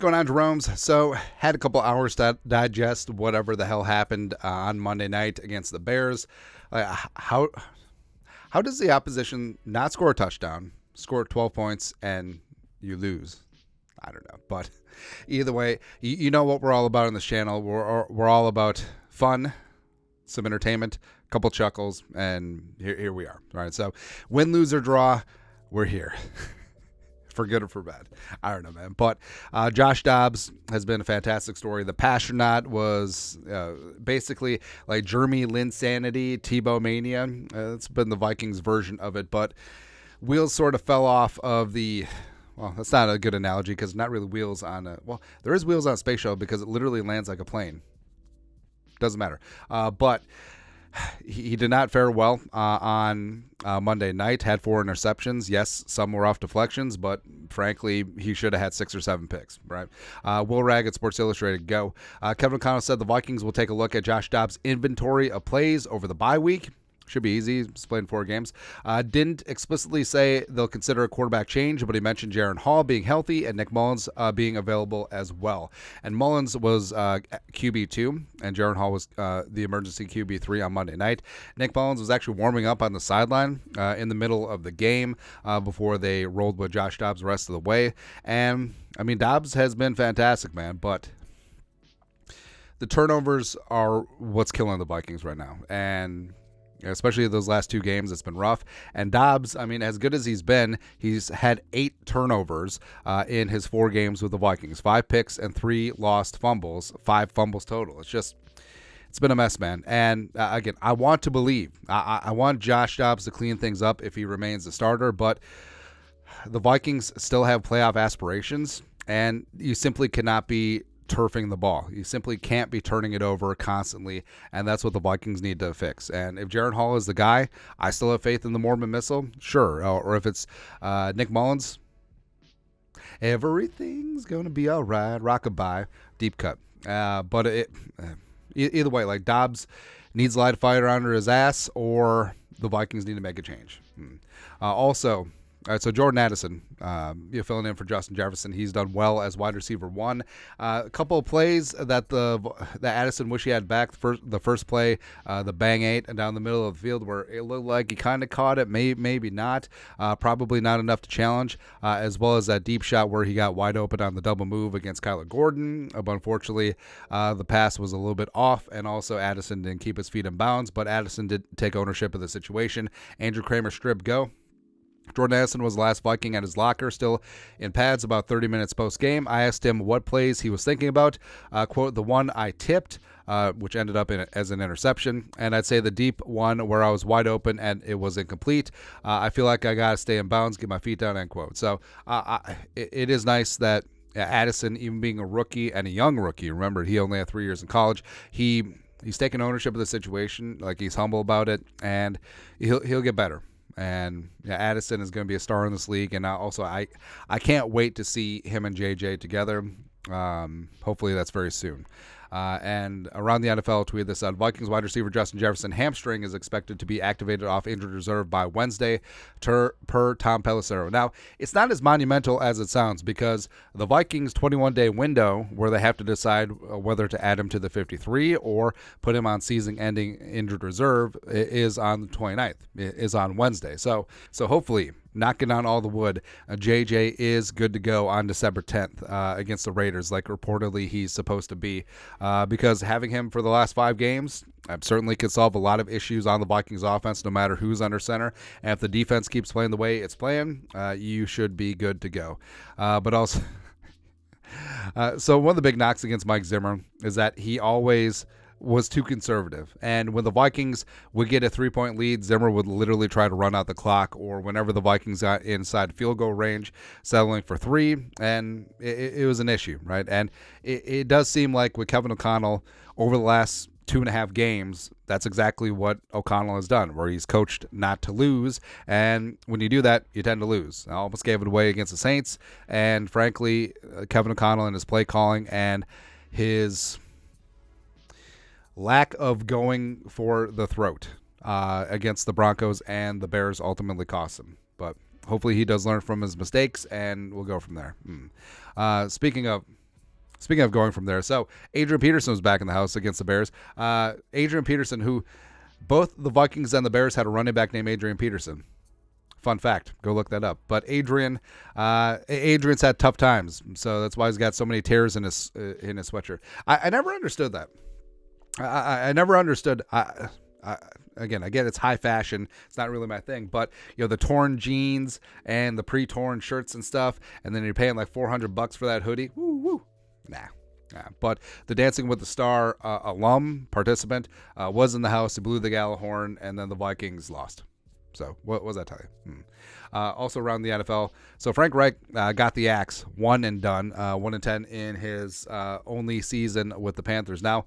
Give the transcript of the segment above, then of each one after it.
going on, Jerome's? So, had a couple hours to digest whatever the hell happened on Monday night against the Bears. How does the opposition not score a touchdown, score 12 points, and you lose? I don't know. But either way, you know what we're all about on this channel. We're all about fun, some entertainment, a couple chuckles, and here we are. All right, so win, lose, or draw, we're here. For good or for bad. I don't know, man. But Josh Dobbs has been a fantastic story. The Pastronaut was basically like Jeremy Lin Sanity, Tebow Mania. It's been the Vikings version of it. But wheels sort of fell off of the... Well, that's not a good analogy because not really wheels on a... Well, there is wheels on a space shuttle because it literally lands like a plane. Doesn't matter. But... He did not fare well on Monday night, had 4 interceptions. Yes, some were off deflections, but frankly, he should have had 6 or 7 picks, right? Will Ragg at Sports Illustrated, go. Kevin O'Connell said the Vikings will take a look at Josh Dobbs' inventory of plays over the bye week. Should be easy. He's played 4 games. Didn't explicitly say they'll consider a quarterback change, but he mentioned Jaren Hall being healthy and Nick Mullins being available as well. And Mullins was QB2, and Jaren Hall was the emergency QB3 on Monday night. Nick Mullins was actually warming up on the sideline in the middle of the game before they rolled with Josh Dobbs the rest of the way. And, I mean, Dobbs has been fantastic, man, but the turnovers are what's killing the Vikings right now. And... especially those last 2 games, it's been rough. And Dobbs, I mean, as good as he's been, he's had 8 turnovers in his 4 games with the Vikings. 5 picks and 3 lost fumbles, 5 fumbles total. It's been a mess, man. And again, I want to believe. I want Josh Dobbs to clean things up if he remains the starter, but the Vikings still have playoff aspirations, and you simply cannot be turfing the ball. You simply can't be turning it over constantly, and that's what the Vikings need to fix. And if Jaren Hall is the guy, I still have faith in the Mormon Missile, sure. Or if it's Nick Mullins, everything's going to be all right, rockabye, deep cut. But either way, like Dobbs needs a light fire under his ass, or the Vikings need to make a change. Also, all right, so Jordan Addison, filling in for Justin Jefferson. He's done well as wide receiver 1. A couple of plays that Addison wish he had back. The first play, the bang 8 and down the middle of the field, where it looked like he kind of caught it, maybe not. Probably not enough to challenge, as well as that deep shot where he got wide open on the double move against Kyler Gordon. But unfortunately, the pass was a little bit off, and also Addison didn't keep his feet in bounds, but Addison did take ownership of the situation. Andrew Kramer strip, go. Jordan Addison was the last Viking at his locker, still in pads about 30 minutes post-game. I asked him what plays he was thinking about. Quote, the one I tipped, which ended up as an interception. And I'd say the deep one where I was wide open and it was incomplete. I feel like I got to stay in bounds, get my feet down, end quote. So it is nice that Addison, even being a rookie and a young rookie, remember, he only had 3 years in college, He's taking ownership of the situation, like he's humble about it, and he'll get better. And Addison is going to be a star in this league, and also I can't wait to see him and JJ together. Hopefully that's very soon. And around the NFL tweeted this out. Vikings wide receiver Justin Jefferson hamstring is expected to be activated off injured reserve by Wednesday, per Tom Pelissero. Now, it's not as monumental as it sounds, because the Vikings' 21-day window where they have to decide whether to add him to the 53 or put him on season-ending injured reserve is on the 29th, is on Wednesday. So hopefully, knocking on all the wood, JJ is good to go on December 10th against the Raiders, like reportedly he's supposed to be, because having him for the last 5 games certainly could solve a lot of issues on the Vikings offense, no matter who's under center. And if the defense keeps playing the way it's playing, you should be good to go. But also, so one of the big knocks against Mike Zimmer is that he always was too conservative. And when the Vikings would get a 3-point lead, Zimmer would literally try to run out the clock, or whenever the Vikings got inside field goal range, settling for 3, and it was an issue, right? And it does seem like with Kevin O'Connell over the last 2.5 games, that's exactly what O'Connell has done, where he's coached not to lose, and when you do that, you tend to lose. I almost gave it away against the Saints, and frankly, Kevin O'Connell and his play calling and his lack of going for the throat against the Broncos and the Bears ultimately cost him. But hopefully he does learn from his mistakes, and we'll go from there. Speaking of Speaking of going from there, so Adrian Peterson was back in the house against the Bears. Adrian Peterson, who both the Vikings and the Bears had a running back named Adrian Peterson. Fun fact, go look that up. But Adrian's had tough times, so that's why he's got so many tears in his sweatshirt. I never understood that. I never understood. Again, it's high fashion. It's not really my thing. But the torn jeans and the pre-torn shirts and stuff, and then you're paying like $400 for that hoodie. Woo woo. Nah. But the Dancing with the Star alum participant was in the house. He blew the gala horn, and then the Vikings lost. So what was that tell you? Also around the NFL. So Frank Reich got the axe, 1 and done, 1-10 in his only season with the Panthers. Now,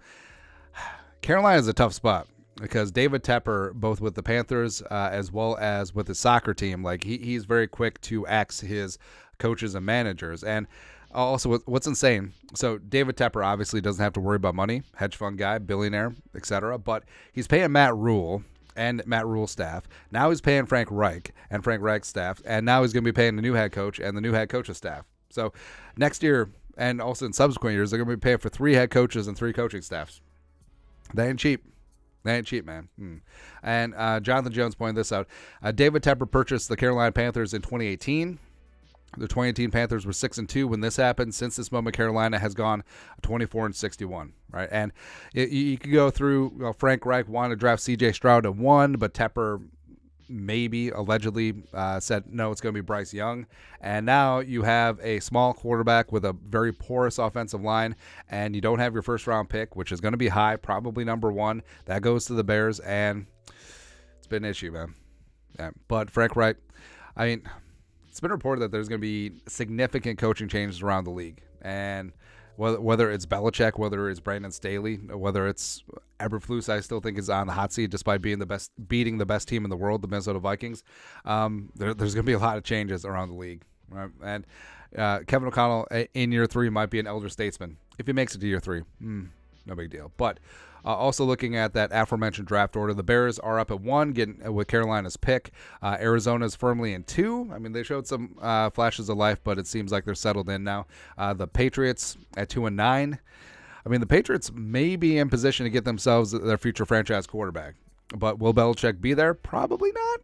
Carolina is a tough spot because David Tepper, both with the Panthers as well as with the soccer team, like he's very quick to axe his coaches and managers. And also, what's insane, so David Tepper obviously doesn't have to worry about money, hedge fund guy, billionaire, etc. But he's paying Matt Rule and Matt Rule's staff. Now he's paying Frank Reich and Frank Reich's staff, and now he's going to be paying the new head coach and the new head coach's staff. So next year, and also in subsequent years, they're going to be paying for 3 head coaches and 3 coaching staffs. They ain't cheap. They ain't cheap, man. And Jonathan Jones pointed this out. David Tepper purchased the Carolina Panthers in 2018. The 2018 Panthers were 6-2 when this happened. Since this moment, Carolina has gone 24-61, right? And you could go through. Frank Reich wanted to draft C.J. Stroud at 1, but Tepper maybe allegedly said no, it's going to be Bryce Young. And now you have a small quarterback with a very porous offensive line, and you don't have your first round pick, which is going to be high, probably number 1. That goes to the Bears, and it's been an issue, man. Yeah, but Frank Reich, I mean, it's been reported that there's going to be significant coaching changes around the league. And whether it's Belichick, whether it's Brandon Staley, whether it's Eberflus, I still think is on the hot seat despite beating the best team in the world, the Minnesota Vikings. There's going to be a lot of changes around the league. Right? And Kevin O'Connell in year 3 might be an elder statesman. If he makes it to year 3, no big deal. But also looking at that aforementioned draft order, the Bears are up at 1, getting with Carolina's pick. Arizona's firmly in 2. I mean, they showed some flashes of life, but it seems like they're settled in now. The Patriots at 2 and 9. I mean, the Patriots may be in position to get themselves their future franchise quarterback, but will Belichick be there? Probably not.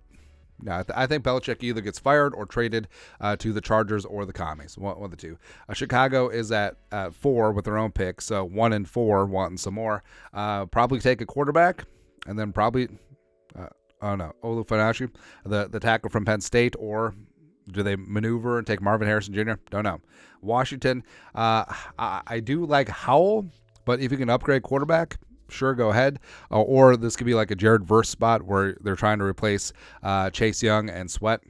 No, I think Belichick either gets fired or traded to the Chargers or the Commies, one of the two. Chicago is at 4 with their own pick, so 1 and 4 wanting some more. Probably take a quarterback, and then probably, Olu Fanashi, the tackle from Penn State, or do they maneuver and take Marvin Harrison Jr.? Don't know. Washington, I do like Howell, but if you can upgrade quarterback, sure, go ahead. Or this could be like a Jared Verse spot where they're trying to replace Chase Young and Sweat.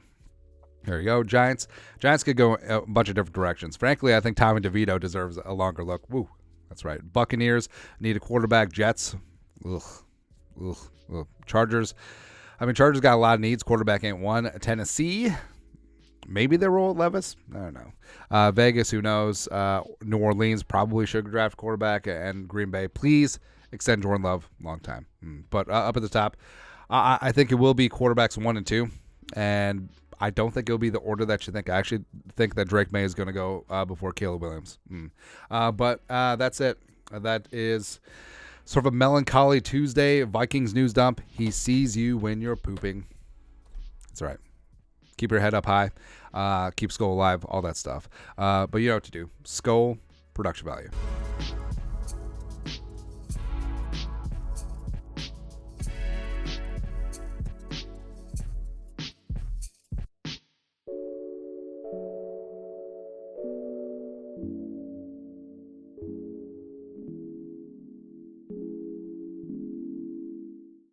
There you go. Giants could go a bunch of different directions. Frankly, I think Tommy DeVito deserves a longer look. Woo, that's right. Buccaneers need a quarterback. Jets, ugh. Chargers. I mean, Chargers got a lot of needs. Quarterback ain't one. Tennessee, maybe they roll Levis. I don't know. Vegas, who knows? New Orleans probably should draft quarterback. And Green Bay, please extend Jordan Love, long time. But up at the top, I think it will be quarterbacks 1 and 2, and I don't think it'll be the order that you think. I actually think that Drake May is going to go before Caleb Williams. But that's it. That is sort of a melancholy Tuesday Vikings news dump. He sees you when you're pooping. That's right. Keep your head up high. Keep Skull alive, all that stuff. But you know what to do. Skull, production value.